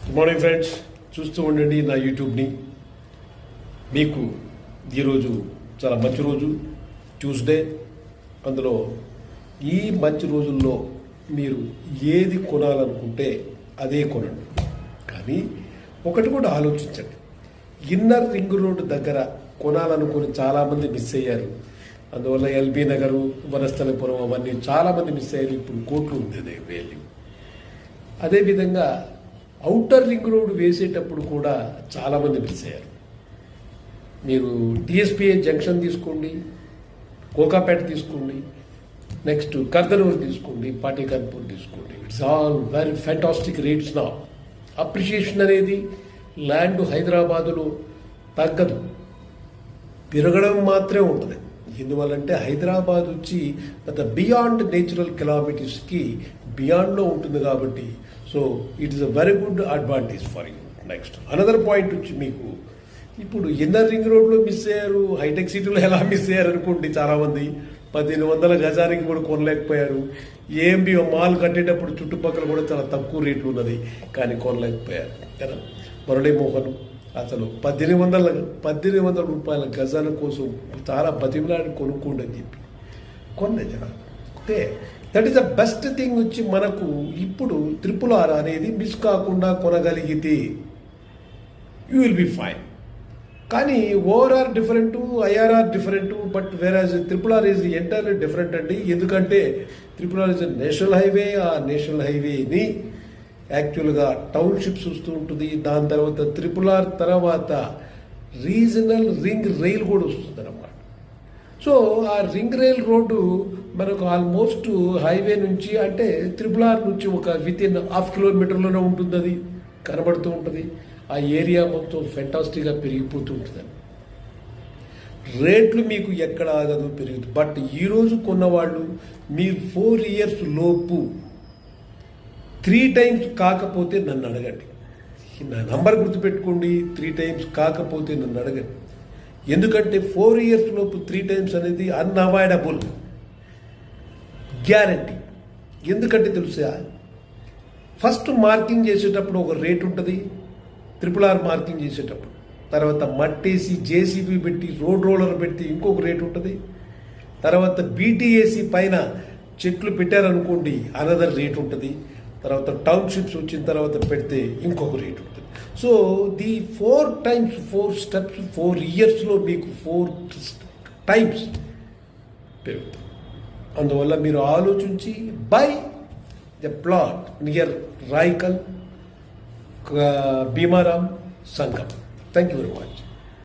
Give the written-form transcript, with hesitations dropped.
Good morning friends, చూస్తూ ఉండండి నా యూట్యూబ్ని. మీకు ఈరోజు చాలా మంచి రోజు, ట్యూస్డే. అందులో ఈ మంచి రోజుల్లో మీరు ఏది కొనాలనుకుంటే అదే కొనండి. కానీ ఒకటి కూడా ఆలోచించండి, ఇన్నర్ రింగ్ రోడ్ దగ్గర కొనాలనుకుని చాలామంది మిస్ అయ్యారు. అందువల్ల ఎల్బీ నగరు, వనస్థలపురం అవన్నీ చాలామంది మిస్ అయ్యారు. ఇప్పుడు కోట్లు ఉంది వేలు. అదేవిధంగా ఔటర్ రింగ్ రోడ్ వేసేటప్పుడు కూడా చాలామంది మిస్ అయ్యారు. మీరు టీఎస్పీఏ జంక్షన్ తీసుకోండి, కోకాపేట తీసుకోండి, నెక్స్ట్ కర్దనూరు తీసుకోండి, పాటికన్పూర్ తీసుకోండి. It's all very fantastic rates నా. అప్రిషియేషన్ అనేది ల్యాండ్ హైదరాబాదులో తగ్గదు, పెరగడం మాత్రమే ఉంటుంది. ఎందువల్లంటే హైదరాబాద్ వచ్చి బియాండ్ నేచురల్ కెలామిటీస్కి బియాండ్లో ఉంటుంది కాబట్టి. So it is a very good advantage for you. Next another point వచ్చి, మీకు ఇప్పుడు ఇన్నర్ రింగ్ రోడ్లో మిస్ అయ్యారు, హైటెక్ సిటీలో ఎలా మిస్ అయ్యారు అనుకోండి. చాలామంది 1500 గజానికి కూడా కొనలేకపోయారు. ఏఎంబి మాల్ కట్టేటప్పుడు చుట్టుపక్కల కూడా చాలా తక్కువ రేట్లు ఉన్నది, కానీ కొనలేకపోయారు కదా. మురళీమోహన్ అసలు 1800 రూపాయల గజాల కోసం చాలా బతిమలాడి కొనుక్కోండి అని చెప్పి కొన్న జనాలు. అంటే that is the best thing. వచ్చి మనకు ఇప్పుడు RRR అనేది మిస్ కాకుండా కొనగలిగితే యూ విల్ బి ఫైన్. కానీ ORR different, IRR different, but whereas RRR is entirely different అండి. ఎందుకంటే RRR ఇస్ నేషనల్ హైవే. ఆ నేషనల్ హైవేని యాక్చువల్గా టౌన్షిప్స్ వస్తూ ఉంటుంది. దాని తర్వాత RRR తర్వాత రీజనల్ రింగ్ రైల్ కూడా వస్తుంది అన్నమాట. సో ఆ రింగ్ రైల్ రోడ్డు మనకు ఆల్మోస్ట్ హైవే నుంచి, అంటే RRR నుంచి ఒక వితిన్ 1/2 కిలోమీటర్లోనే ఉంటుంది. అది కనబడుతూ ఉంటుంది. ఆ ఏరియా మొత్తం ఫెంటాస్టిక్గా పెరిగిపోతూ ఉంటుంది. రేట్లు మీకు ఎక్కడ ఆగదు, పెరుగుతుంది. బట్ ఈరోజు కొన్నవాళ్ళు మీరు 4 ఇయర్స్ లోపు 3 టైమ్స్ కాకపోతే నన్ను అడగండి. నా నంబర్ గుర్తుపెట్టుకోండి, 3 టైమ్స్ కాకపోతే నన్ను అడగండి. ఎందుకంటే 4 ఇయర్స్ లోపు 3 టైమ్స్ అనేది అన్అవాయిడబుల్ గ్యారంటీ. ఎందుకంటే తెలుసా, ఫస్ట్ మార్కింగ్ చేసేటప్పుడు ఒక రేట్ ఉంటుంది, RRR మార్కింగ్ చేసేటప్పుడు. తర్వాత మట్టేసి జేసీబీ పెట్టి రోడ్ రోలర్ పెట్టి ఇంకొక రేట్ ఉంటుంది. తర్వాత బీటీఏసీ పైన చెట్లు పెట్టారనుకోండి, అనదర్ రేట్ ఉంటుంది. తర్వాత టౌన్షిప్స్ వచ్చిన తర్వాత పెడితే ఇంకొక రేట్ ఉంటుంది. సో ది 4 టైమ్స్ 4 స్టెప్స్ 4 ఇయర్స్లో మీకు 4 టైమ్స్ పెరుగుతుంది. అందువల్ల మీరు ఆలోచించి buy the plot near Raikal, Bheemaram, Sangam. Thank you very much.